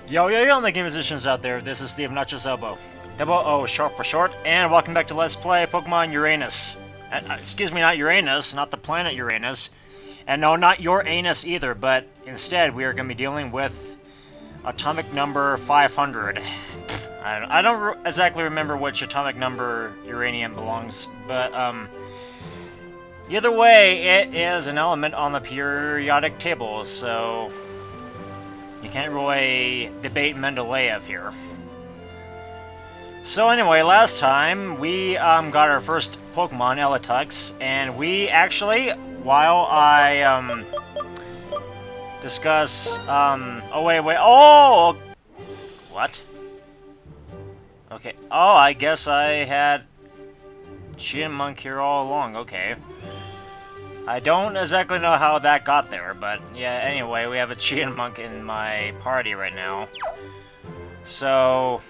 Yo, my game musicians out there, this is the obnoxiousoboe. Double O short for short, and welcome back to Let's Play Pokemon Uranus. Excuse me, not Uranus, not the planet Uranus. And no, not your anus either, but instead we are going to be dealing with atomic number 500. I don't exactly remember which atomic number uranium belongs, but either way, it is an element on the periodic table, so you can't really debate Mendeleev here. So anyway, last time we got our first Pokemon, Eletux, and we actually, while I discuss, oh, what? Okay, oh, I guess I had Chyinmunk here all along, okay. I don't exactly know how that got there, but yeah, anyway, we have a Chyinmunk in my party right now. So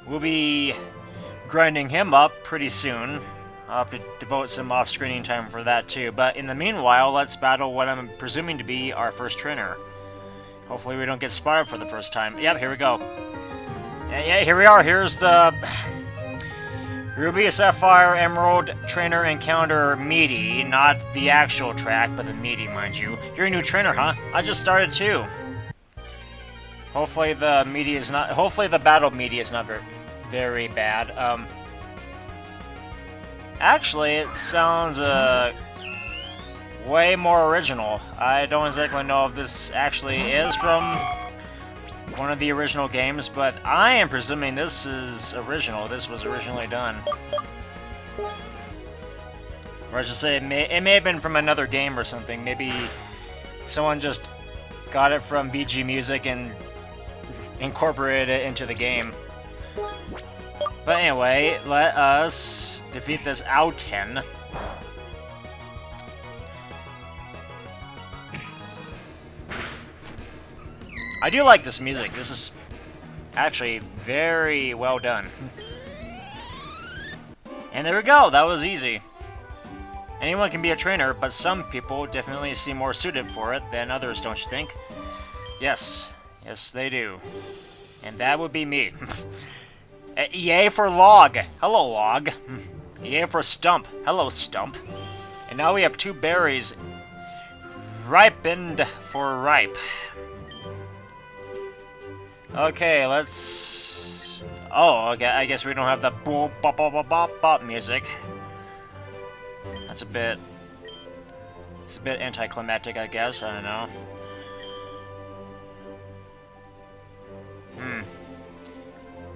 we'll be grinding him up pretty soon. I'll have to devote some off-screening time for that too, but in the meanwhile, let's battle what I'm presuming to be our first trainer. Hopefully we don't get spotted for the first time. Yep, here we go. Yeah, here we are. Here's the Ruby, Sapphire, Emerald, Trainer, Encounter, Meaty. Not the actual track, but the Meaty, mind you. You're a new trainer, huh? I just started too. Hopefully the Meaty is not... Hopefully the Battle Meaty is not very bad. Actually, it sounds, way more original. I don't exactly know if this actually is from one of the original games, but I am presuming this is original. This was originally done. Or I should say, it may have been from another game or something. Maybe someone just got it from VG Music and incorporated it into the game. But anyway, let us defeat this Outen. I do like this music. This is actually very well done. And there we go. That was easy. Anyone can be a trainer, but some people definitely seem more suited for it than others, don't you think? Yes. Yes, they do. And that would be me. EA for Log. Hello, Log. EA for Stump. Hello, Stump. And now we have two berries ripened for ripe. Okay, let's... Oh, okay, I guess we don't have the boop bop bop bop bop bop music. That's a bit... It's a bit anticlimactic, I guess. I don't know.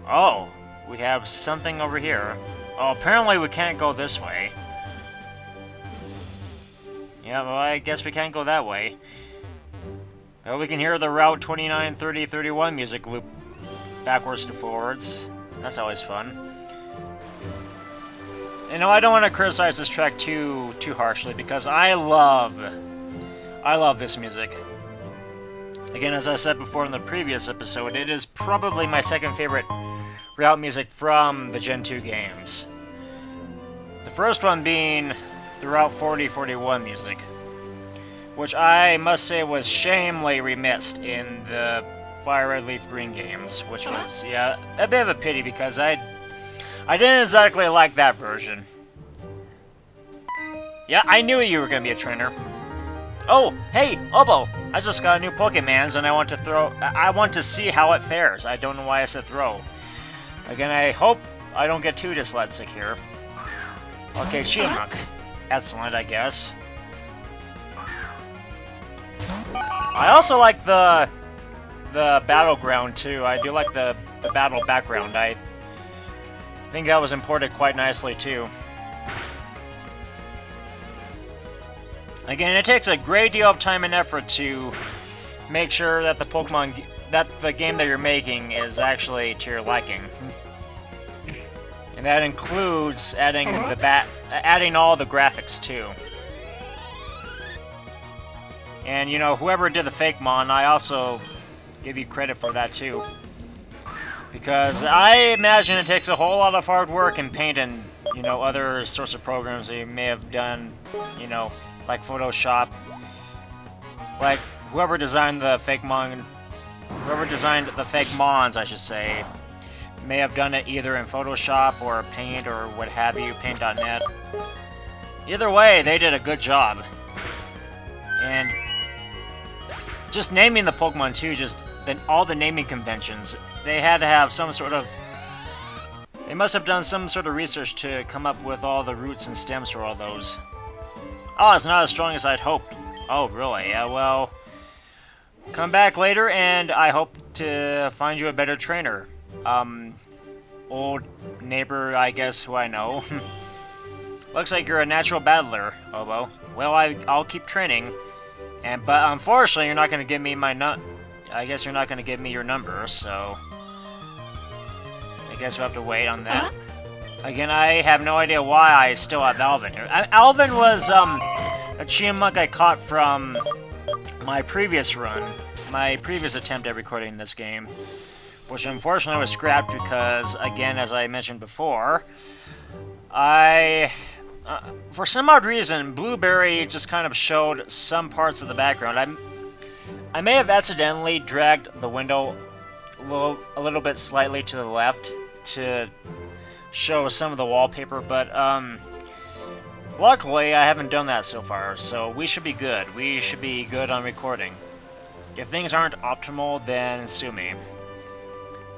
Oh, we have something over here. Oh, apparently we can't go this way. Yeah, well, I guess we can't go that way. Well, we can hear the Route 29, 30, 31 music loop backwards to forwards. That's always fun. You know, I don't want to criticize this track too harshly because I love this music. Again, as I said before in the previous episode, it is probably my second favorite route music from the Gen 2 games. The first one being the Route 40-41 music, which I must say was shamefully remixed in the Fire Red Leaf Green games, which was, yeah, a bit of a pity because I didn't exactly like that version. Yeah, I knew you were gonna be a trainer. Oh, hey, Oboe! I just got a new Pokemans and I want to see how it fares. I don't know why I said throw. Again, I hope I don't get too dyslexic here. Okay, Chyinmunk. Excellent, I guess. I also like the battleground too. I do like the battle background. I think that was imported quite nicely too. Again, it takes a great deal of time and effort to make sure that the game that you're making is actually to your liking. And that includes adding all the graphics too. And you know, whoever did the fake mon, I also give you credit for that too. Because I imagine it takes a whole lot of hard work and paint and, you know, other sorts of programs that you may have done, you know, like Photoshop. Like, whoever designed the fake mon Whoever designed the fake Mons, I should say, may have done it either in Photoshop or Paint or what have you, Paint.net. Either way, they did a good job. And just naming the Pokemon too, all the naming conventions, they had to have some sort of... They must have done some sort of research to come up with all the roots and stems for all those. Oh, it's not as strong as I'd hoped. Oh, really? Yeah, well... Come back later, and I hope to find you a better trainer. Old neighbor, I guess, who I know. Looks like you're a natural battler, Oboe. Well, I'll keep training. But unfortunately, you're not going to give me my I guess you're not going to give me your number, so... I guess we'll have to wait on that. Again, I have no idea why I still have Alvin here. Alvin was, a Chyinmunk I caught from my previous run. My previous attempt at recording this game. Which unfortunately was scrapped because, again, as I mentioned before, for some odd reason, Blueberry just kind of showed some parts of the background. I may have accidentally dragged the window a little bit slightly to the left to show some of the wallpaper, but luckily I haven't done that so far, so we should be good. We should be good on recording. If things aren't optimal, then sue me.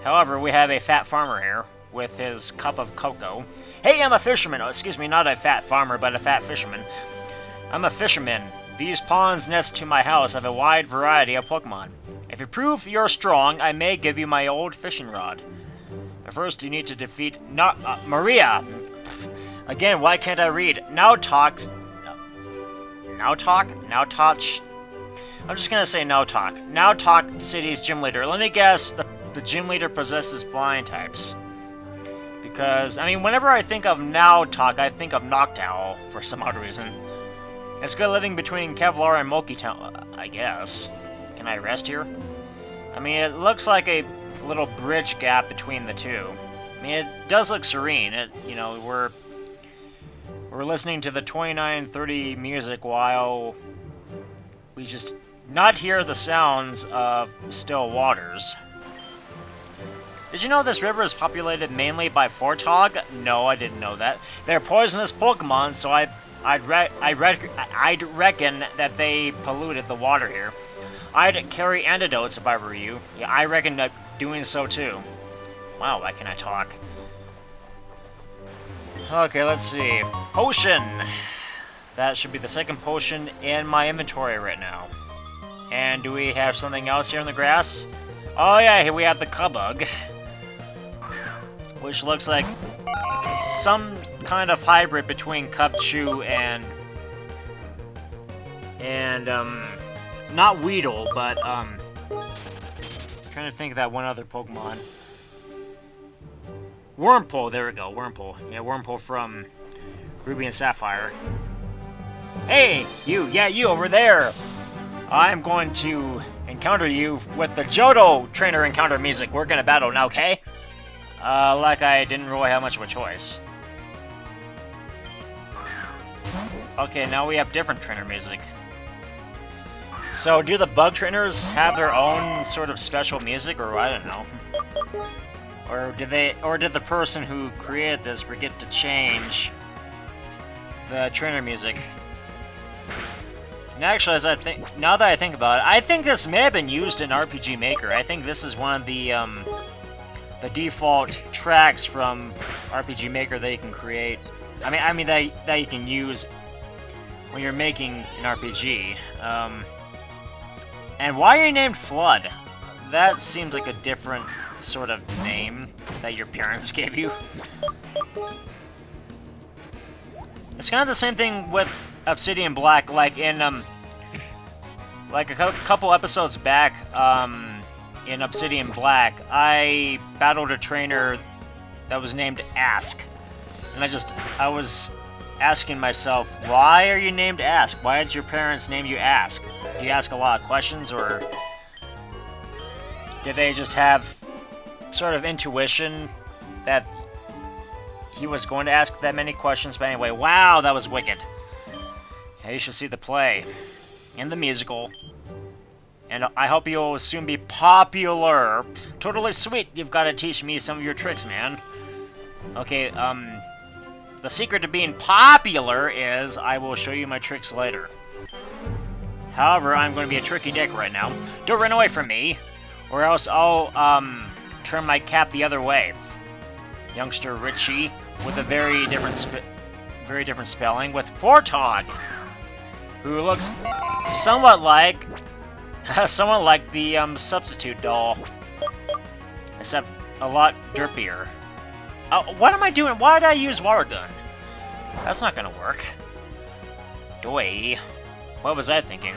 However, we have a fat farmer here with his cup of cocoa. Hey, I'm a fisherman. Oh, excuse me, not a fat farmer, but a fat fisherman. I'm a fisherman. These ponds next to my house have a wide variety of Pokemon. If you prove you're strong, I may give you my old fishing rod. But first, you need to defeat Maria. Again, why can't I read? Now talk. I'm just gonna say now talk. Now talk, city's gym leader. Let me guess, the gym leader possesses flying types. Because, I mean, whenever I think of now talk, I think of Noctowl for some odd reason. It's good living between Kevlar and Moki Town, I guess. Can I rest here? I mean, it looks like a little bridge gap between the two. I mean, it does look serene. We're listening to the 2930 music while we just not hear the sounds of still waters. Did you know this river is populated mainly by Fortog? No, I didn't know that. They're poisonous Pokemon, so I'd reckon that they polluted the water here. I'd carry antidotes if I were you. Yeah, I reckon that doing so too. Wow, why can't I talk? Okay, let's see. Potion! That should be the second potion in my inventory right now. And do we have something else here in the grass? Oh yeah, here we have the Cubug. Which looks like some kind of hybrid between Cubchoo and not Weedle, but trying to think of that one other Pokemon. Wurmple, there we go, Wurmple. Yeah, Wurmple from Ruby and Sapphire. Hey, you over there! I'm going to encounter you with the Johto trainer encounter music. We're gonna battle now, okay? Like I didn't really have much of a choice. Okay, now we have different trainer music. So, do the bug trainers have their own sort of special music, or I don't know? Or did the person who created this forget to change the trainer music? And actually, now that I think about it, I think this may have been used in RPG Maker. I think this is one of the default tracks from RPG Maker that you can create. I mean that you can use when you're making an RPG. And why are you named Flood? That seems like a different sort of name that your parents gave you. It's kind of the same thing with Obsidian Black, like in like a couple episodes back, in Obsidian Black, I battled a trainer that was named Ask. And I was asking myself, why are you named Ask? Why did your parents name you Ask? Do you ask a lot of questions, or did they just have sort of intuition that he was going to ask that many questions? But anyway, wow, that was wicked. Yeah, you should see the play. And the musical. And I hope you'll soon be popular. Totally sweet. You've got to teach me some of your tricks, man. Okay, the secret to being popular is I will show you my tricks later. However, I'm going to be a tricky dick right now. Don't run away from me, or else I'll, turn my cap the other way. Youngster Richie, with a very different spelling, with Fortog, who looks somewhat like the substitute doll, except a lot derpier. What am I doing? Why did I use water gun? That's not gonna work. Doi. What was I thinking?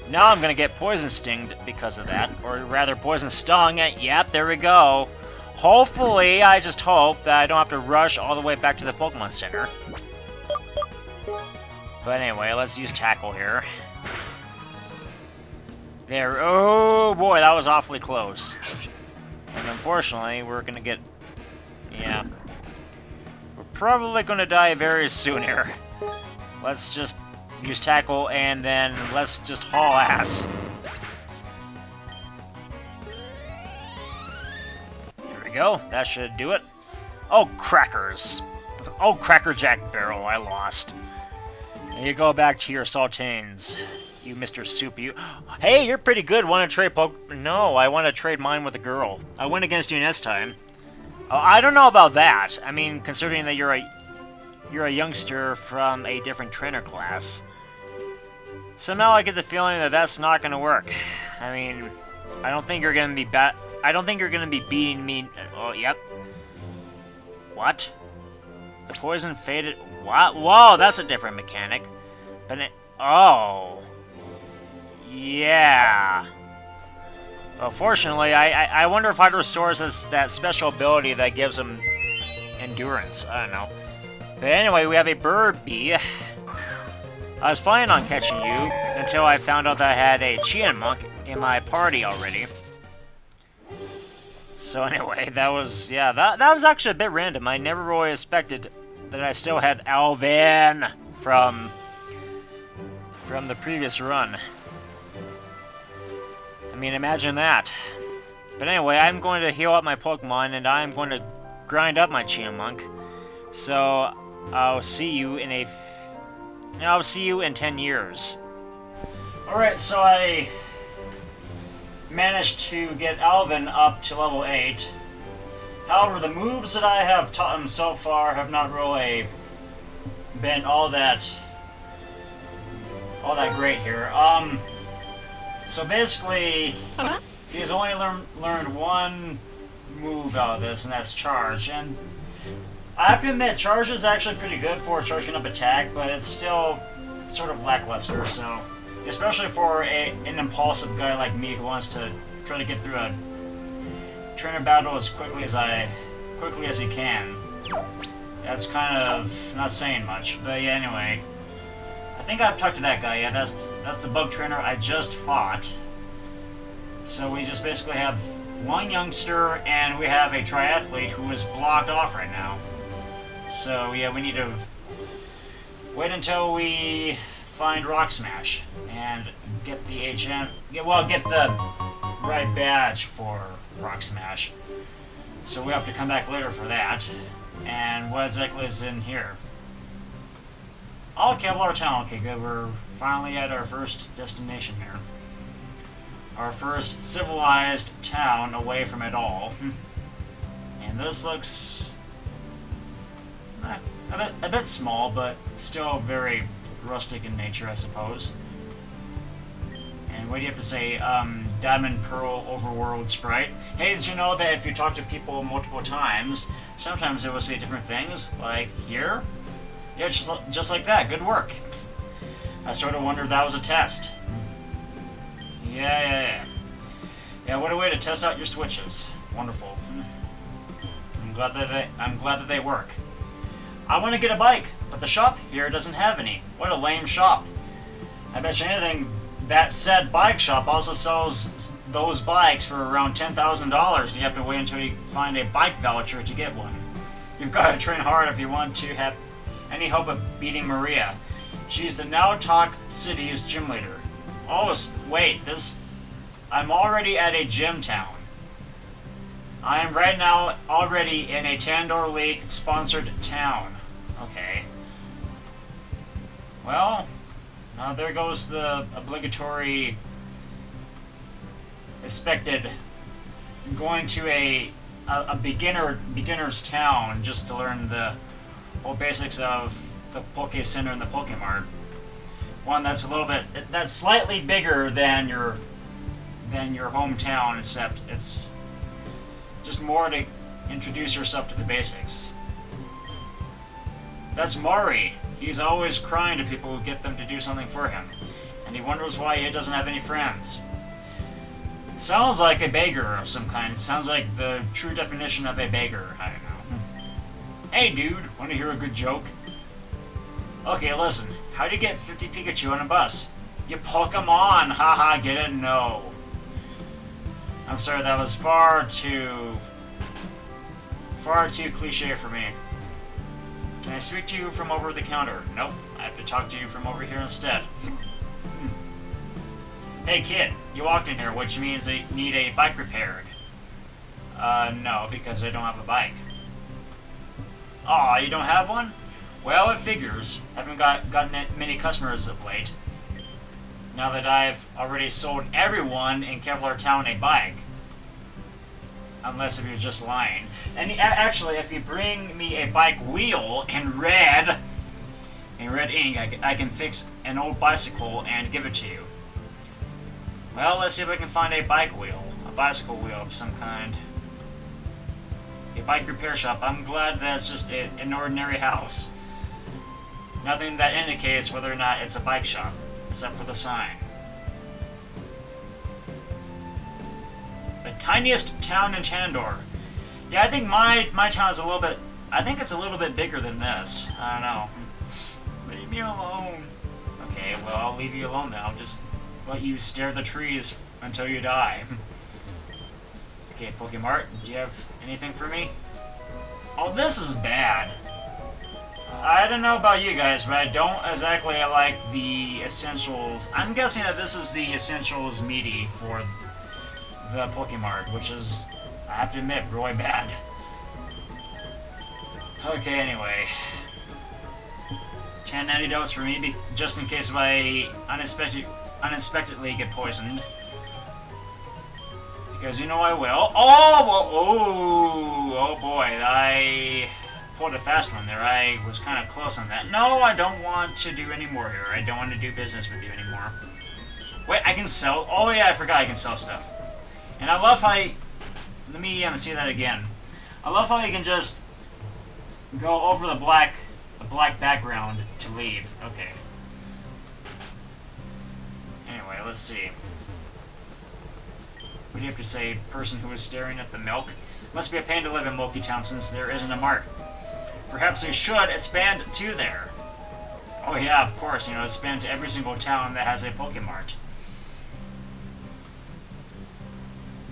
Now I'm gonna get poison stinged because of that, or rather poison stung. Yep, there we go. Hopefully, I just hope that I don't have to rush all the way back to the Pokemon Center. But anyway, let's use Tackle here. There. Oh boy, that was awfully close. And unfortunately, we're gonna get... Yeah. We're probably gonna die very soon here. Let's just use Tackle, and then let's just haul ass. There we go. That should do it. Oh, crackers. Oh, Cracker Jack Barrel, I lost. And you go back to your saltines. You Mr. Soup, you... Hey, you're pretty good. Want to trade No, I want to trade mine with a girl. I went against you next time. Oh, I don't know about that. I mean, considering that you're a youngster from a different trainer class. Somehow I get the feeling that that's not going to work. I mean, I don't think you're going to be I don't think you're going to be beating me... Oh, yep. What? The poison faded... What? Whoa, that's a different mechanic. But it... Oh... Yeah. Well, fortunately, I wonder if Hydrosaurus has that special ability that gives him endurance. I don't know. But anyway, we have a bird bee. I was planning on catching you until I found out that I had a Chyinmunk in my party already. So anyway, that was, yeah, that was actually a bit random. I never really expected that I still had Alvin from the previous run. I mean, imagine that. But anyway, I'm going to heal up my Pokemon, and I'm going to grind up my Chyinmunk. So, I'll see you in I'll see you in 10 years. Alright, so I managed to get Alvin up to level 8. However, the moves that I have taught him so far have not really been all that great here. So basically, he has only learned one move out of this, and that's Charge. And I have to admit, Charge is actually pretty good for charging up attack, but it's still sort of lackluster. So, especially for an impulsive guy like me who wants to try to get through a trainer battle as quickly as he can, that's kind of not saying much. But yeah, anyway. I think I've talked to that guy. Yeah, that's the bug trainer I just fought. So we just basically have one youngster, and we have a triathlete who is blocked off right now. So yeah, we need to wait until we find Rock Smash and get the HM. Well, get the right badge for Rock Smash. So we have to come back later for that. And what exactly is in here? Oh, Kevlar Town. Okay, good. We're finally at our first destination here. Our first civilized town away from it all. And this looks a bit small, but still very rustic in nature, I suppose. And what do you have to say? Diamond Pearl Overworld Sprite. Hey, did you know that if you talk to people multiple times, sometimes they will say different things, like here? Yeah, just like that. Good work. I sort of wondered if that was a test. Yeah, what a way to test out your switches. Wonderful. I'm glad that they work. I want to get a bike, but the shop here doesn't have any. What a lame shop. I bet you anything that said bike shop also sells those bikes for around $10,000. You have to wait until you find a bike voucher to get one. You've got to train hard if you want to have any hope of beating Maria. She's the Now Talk City's gym leader. Oh, wait, this... I'm already at a gym town. I am right now already in a Tandor League-sponsored town. Okay. Well, now there goes the obligatory... expected... going to a beginner's town just to learn the whole basics of the Poke Center and the Pokemart. One that's a little bit... that's slightly bigger than your hometown, except it's just more to introduce yourself to the basics. That's Maury. He's always crying to people who get them to do something for him, and he wonders why he doesn't have any friends. Sounds like a beggar of some kind. Sounds like the true definition of a beggar. I don't know. Hey dude, wanna hear a good joke? Okay, listen. How'd you get 50 Pikachu on a bus? You Pokemon! Haha, get it? No. I'm sorry, that was far too cliche for me. Can I speak to you from over the counter? Nope, I have to talk to you from over here instead. Hey kid, you walked in here, which means they need a bike repaired. No, because I don't have a bike. Aw, you don't have one? Well, it figures. Haven't gotten many customers of late. Now that I've already sold everyone in Kevlar Town a bike. Unless if you're just lying. And actually, if you bring me a bike wheel in red ink, I can fix an old bicycle and give it to you. Well, let's see if we can find a bike wheel. A bicycle wheel of some kind. A bike repair shop. I'm glad that's just an ordinary house. Nothing that indicates whether or not it's a bike shop, except for the sign. The tiniest town in Tandor. Yeah, I think my town is a little bit... I think it's a little bit bigger than this. I don't know. Leave me alone. Okay, well, I'll leave you alone then. I'll just let you stare at the trees until you die. Okay, Pokemart, do you have anything for me? Oh, this is bad. I don't know about you guys, but I don't exactly like the essentials. I'm guessing that this is the essentials meaty for the Pokemart, which is, I have to admit, really bad. Okay, anyway. 10 antidotes for me, just in case if I unexpectedly get poisoned. Because you know I will. Oh, well, oh boy, I pulled a fast one there. I was kind of close on that. No, I don't want to do any more here. I don't want to do business with you anymore. Wait, I can sell... Oh yeah, I forgot I can sell stuff. And I love how... Let me see that again. I love how you can just go over the black background to leave. Okay. Anyway, let's see. What do you have to say, person who is staring at the milk? Must be a pain to live in Milky Town since there isn't a mart. Perhaps we should expand to there. Oh yeah, of course, you know, expand to every single town that has a Pokemart.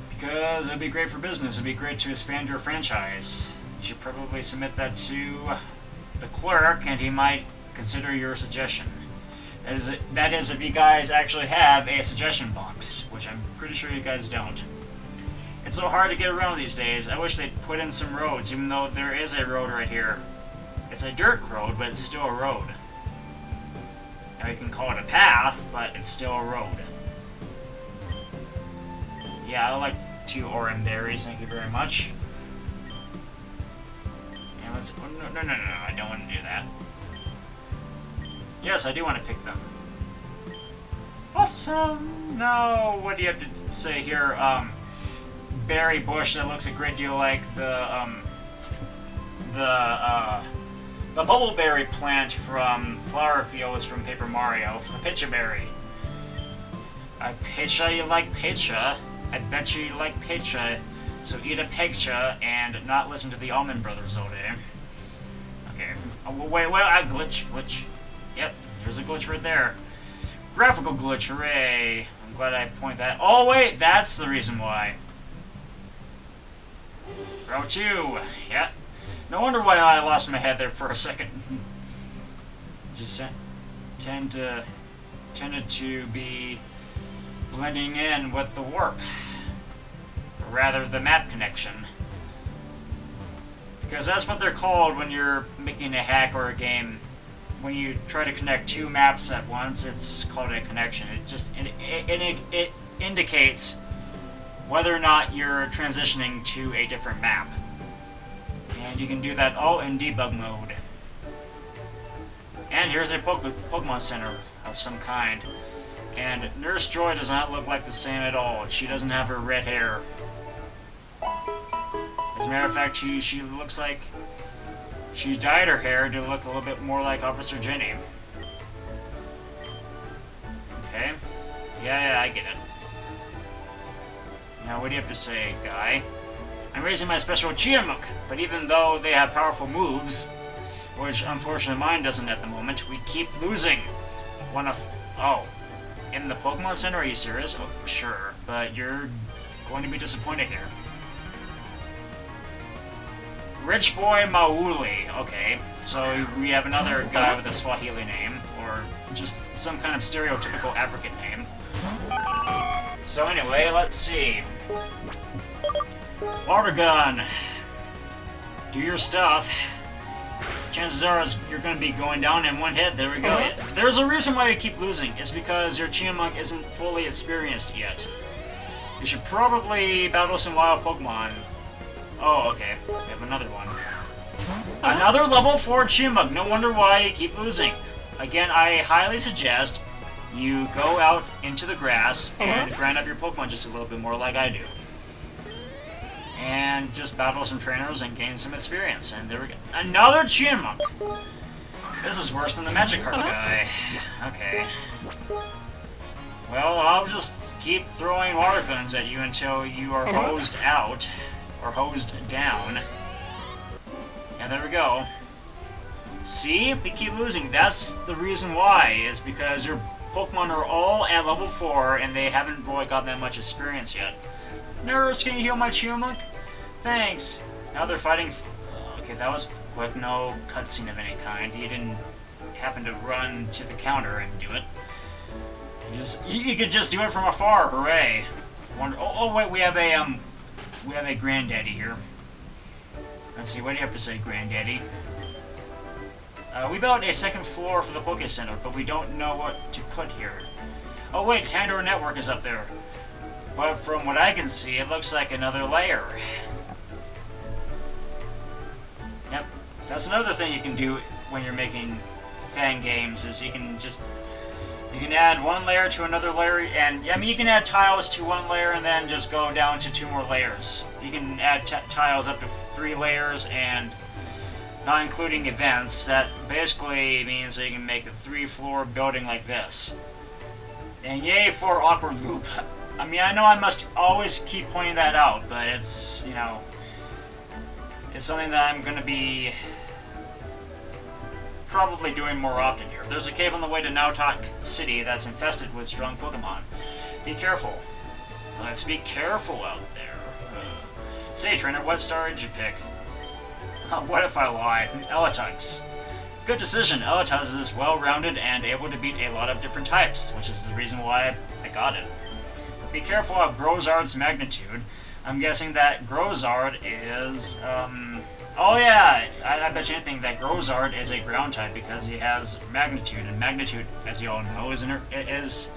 Because it'd be great for business, it'd be great to expand your franchise. You should probably submit that to the clerk, and he might consider your suggestion. That is if you guys actually have a suggestion box, which I'm pretty sure you guys don't. It's so hard to get around these days. I wish they'd put in some roads, even though there is a road right here. It's a dirt road, but it's still a road. Now you can call it a path, but it's still a road. Yeah, I like 2 Oran berries, thank you very much. And let's... Oh, no, I don't want to do that. Yes, I do want to pick them. Awesome! No, what do you have to say here? Berry bush that looks a great deal like the bubbleberry plant from Flower Fields from Paper Mario. The Pitchaberry. I pitcha you like pitcha. I bet you like pitcha. So eat a pitcha and not listen to the Allman Brothers all day. Okay. Oh, wait, glitch. Yep, there's a glitch right there. Graphical glitch, hooray. I'm glad I point that. Oh, wait, that's the reason why. Row 2, yeah. No wonder why I lost my head there for a second. Just tended to be blending in with the warp. Or rather, the map connection. Because that's what they're called when you're making a hack or a game. When you try to connect two maps at once, it's called a connection. It indicates whether or not you're transitioning to a different map. And you can do that all in debug mode. And here's a Pokemon Center of some kind. And Nurse Joy does not look like the same at all. She doesn't have her red hair. As a matter of fact, she looks like she dyed her hair to look a little bit more like Officer Jenny. Okay. Yeah, I get it. Now, what do you have to say, guy? I'm raising my special Chyinmunk, but even though they have powerful moves, which unfortunately mine doesn't at the moment, we keep losing. Oh. In the Pokemon Center? Are you serious? Oh, sure. But you're going to be disappointed here. Rich Boy Mauli. Okay, so we have another guy with a Swahili name, or just some kind of stereotypical African name. So anyway, let's see. Water gun. Do your stuff. Chances are you're going to be going down in one hit. There we go. There's a reason why you keep losing. It's because your Chyinmunk isn't fully experienced yet. You should probably battle some wild Pokemon. Oh, okay. We have another one. Another level 4 Chyinmunk. No wonder why you keep losing. Again, I highly suggest you go out into the grass and grind up your Pokemon just a little bit more like I do. And just battle some trainers and gain some experience. And there we go. Another Chyinmunk! This is worse than the Magikarp guy. Okay. Well, I'll just keep throwing water guns at you until you are hosed out. Or hosed down. And there we go. See? We keep losing. That's the reason why. Is because your Pokemon are all at level 4 and they haven't really got that much experience yet. Nurse, can you heal my Chyinmunk? Thanks. Now they're fighting... Okay, that was quick. No cutscene of any kind. You didn't happen to run to the counter and do it. You could just do it from afar. Hooray. Oh, wait, we have a Granddaddy here. Let's see, what do you have to say, Granddaddy? We built a second floor for the Poké Center, but we don't know what to put here. Oh wait, Tandor Network is up there. But from what I can see, it looks like another layer. Yep, that's another thing you can do when you're making fan games, is you can add one layer to another layer, and I mean you can add tiles to one layer and then just go down to 2 more layers. You can add tiles up to 3 layers, and not including events. That basically means that you can make a 3-floor building like this. And yay for awkward loop. I mean, I know I must always keep pointing that out, but it's, you know, it's something that I'm going to be probably doing more often here. There's a cave on the way to Nautok City that's infested with strong Pokemon. Be careful. Let's be careful out there. Say, trainer, what star did you pick? What if I lied? Eletux. Good decision. Eletuz is well-rounded and able to beat a lot of different types, which is the reason why I got it. But be careful of Grozard's magnitude. I'm guessing that Grozard is, oh yeah, I bet you anything that Grozard is a ground type because he has magnitude, and magnitude, as you all know, is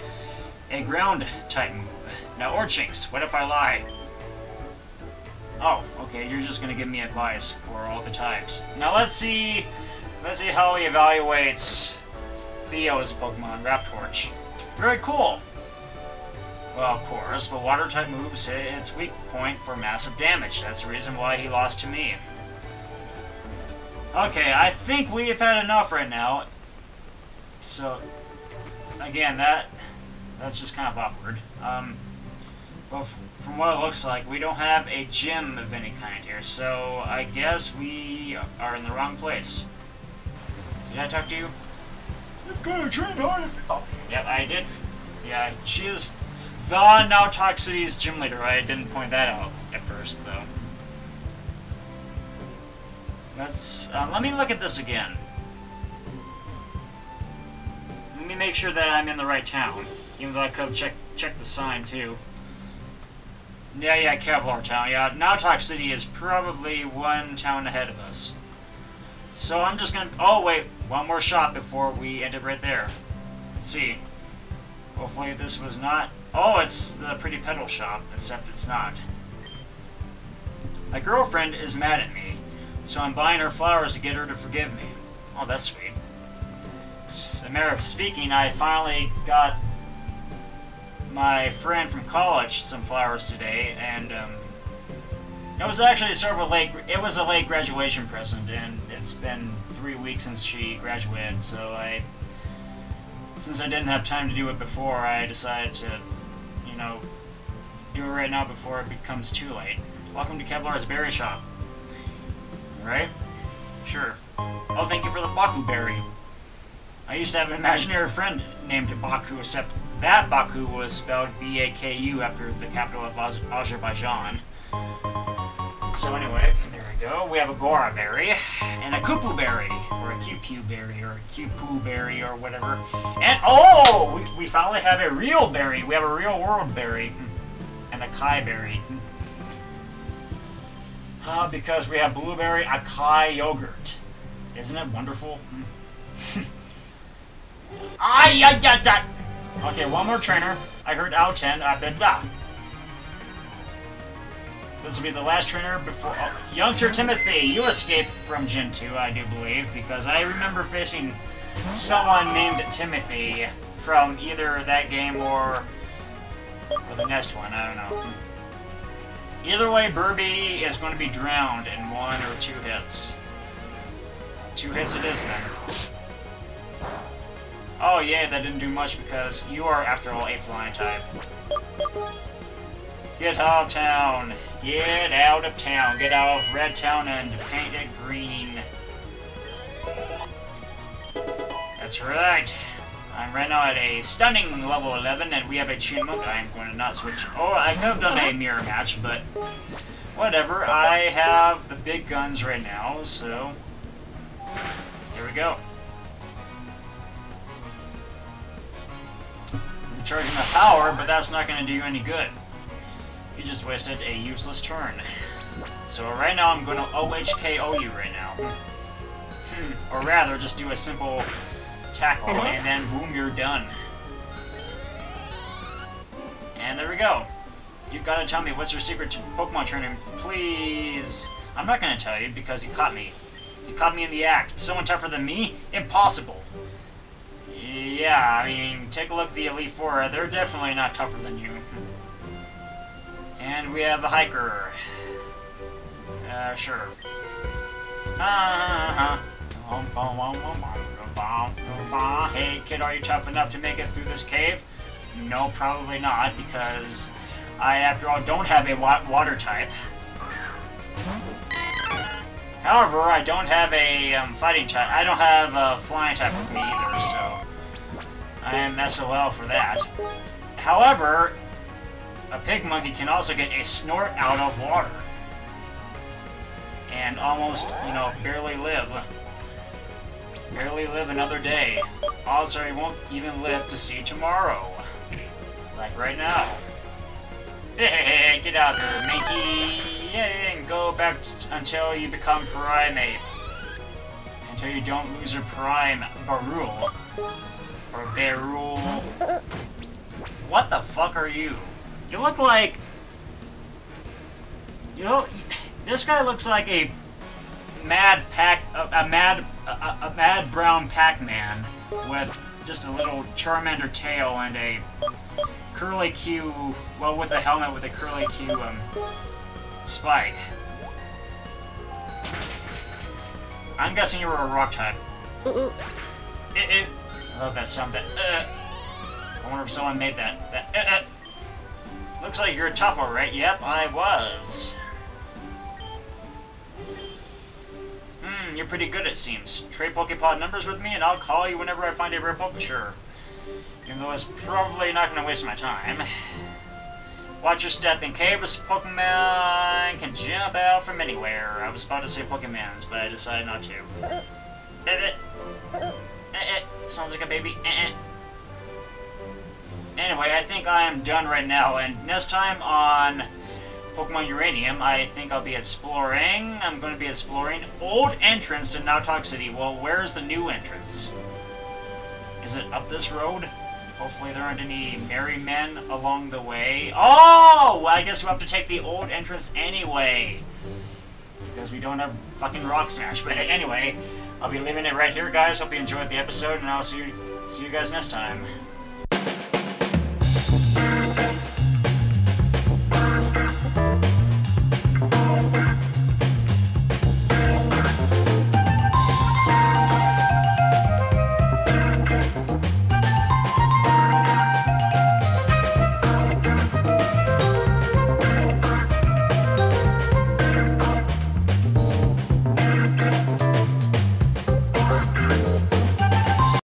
a ground type move. Now, Orchinx, what if I lie? Oh, okay, you're just gonna give me advice for all the types. Now let's see how he evaluates Theo's Pokemon, Raptorch. Very cool. Well, of course, but water type moves hit its weak point for massive damage. That's the reason why he lost to me. Okay, I think we've had enough right now. So, again, that's just kind of awkward. Well, from what it looks like, we don't have a gym of any kind here, so I guess we are in the wrong place. Did I talk to you? You've got to train hard if... Oh, yeah, I did. Yeah, she is the Nautok City's gym leader. I didn't point that out at first, though. Let me look at this again. Let me make sure that I'm in the right town, even though I could have checked check the sign, too. Yeah, Kevlar Town. Yeah, Nautok City is probably one town ahead of us. So I'm just gonna... Oh, wait. One more shot before we end it right there. Let's see. Hopefully this was not... Oh, it's the Pretty Petal shop, except it's not. My girlfriend is mad at me, so I'm buying her flowers to get her to forgive me. Oh, that's sweet. As a matter of speaking, I finally got my friend from college some flowers today, and it was actually sort of a late... It was a late graduation present, and it's been 3 weeks since she graduated, so since I didn't have time to do it before, I decided to, you know, do it right now before it becomes too late. Welcome to Kevlar's Berry Shop. Alright? Sure. Oh, thank you for the Baku berry. I used to have an imaginary friend named Baku, except that Baku was spelled B-A-K-U after the capital of Azerbaijan. So anyway, there we go. We have a Gora berry, and a Kupu berry, or a Kupu berry, or a Kupu berry, or whatever. And, oh! We finally have a real berry. We have a real world berry. And a Kai berry. Because we have blueberry acai yogurt. Isn't it wonderful? Okay, one more trainer. I heard Ao10, Abedla. This will be the last trainer before... Oh, youngster Timothy, you escaped from Gen 2, I do believe, because I remember facing someone named Timothy from either that game or the next one, I don't know. Either way, Burby is going to be drowned in 1 or 2 hits. 2 hits it is, then. Oh, yeah, that didn't do much because you are, after all, a flying type. Get out of town. Get out of town. Get out of Red Town and paint it green. That's right. I'm right now at a stunning level 11, and we have a Chyinmunk. I'm going to not switch. Oh, I could have done a mirror match, but whatever. I have the big guns right now, so here we go. Recharging the power, but that's not going to do you any good. You just wasted a useless turn. So right now I'm going to OHKO you right now. Or rather, just do a simple tackle, and then boom, you're done. And there we go. You've got to tell me what's your secret to Pokemon training, please. I'm not going to tell you because you caught me. You caught me in the act. Someone tougher than me? Impossible. Yeah, I mean, take a look at the Elite Four. They're definitely not tougher than you. And we have a hiker. Sure. Hey, kid, are you tough enough to make it through this cave? No, probably not, because I, after all, don't have a water type. However, I don't have a fighting type. I don't have a flying type with me either, so I am SOL for that. However, a pig monkey can also get a snort out of water. And almost, you know, barely live. Barely live another day. Odds are he won't even live to see tomorrow. Like right now. Hey, get out here, Minky! Yay, and go back until you become Primate. Until you don't lose your Prime Barul. Or Barul. What the fuck are you? You look like... You know, this guy looks like a mad brown Pac-Man with just a little Charmander tail and a curly Q, well, with a helmet with a curly Q spike. I'm guessing you were a rock type. I love that sound. I wonder if someone made that. Looks like you're tough, alright. Yep, I was. You're pretty good, it seems. Trade Poképod numbers with me, and I'll call you whenever I find a rare Poké. Sure. Even though it's probably not going to waste my time. Watch your step. In caves, Pokemon can jump out from anywhere. I was about to say Pokemons, but I decided not to. Sounds like a baby. Anyway, I think I am done right now, and next time on Pokemon Uranium, I think I'll be exploring. I'm going to be exploring old entrance to Nautok City. Well, where's the new entrance? Is it up this road? Hopefully there aren't any merry men along the way. Oh! Well, I guess we have to take the old entrance anyway. Because we don't have fucking Rock Smash. But anyway, I'll be leaving it right here, guys. Hope you enjoyed the episode, and I'll see you guys next time.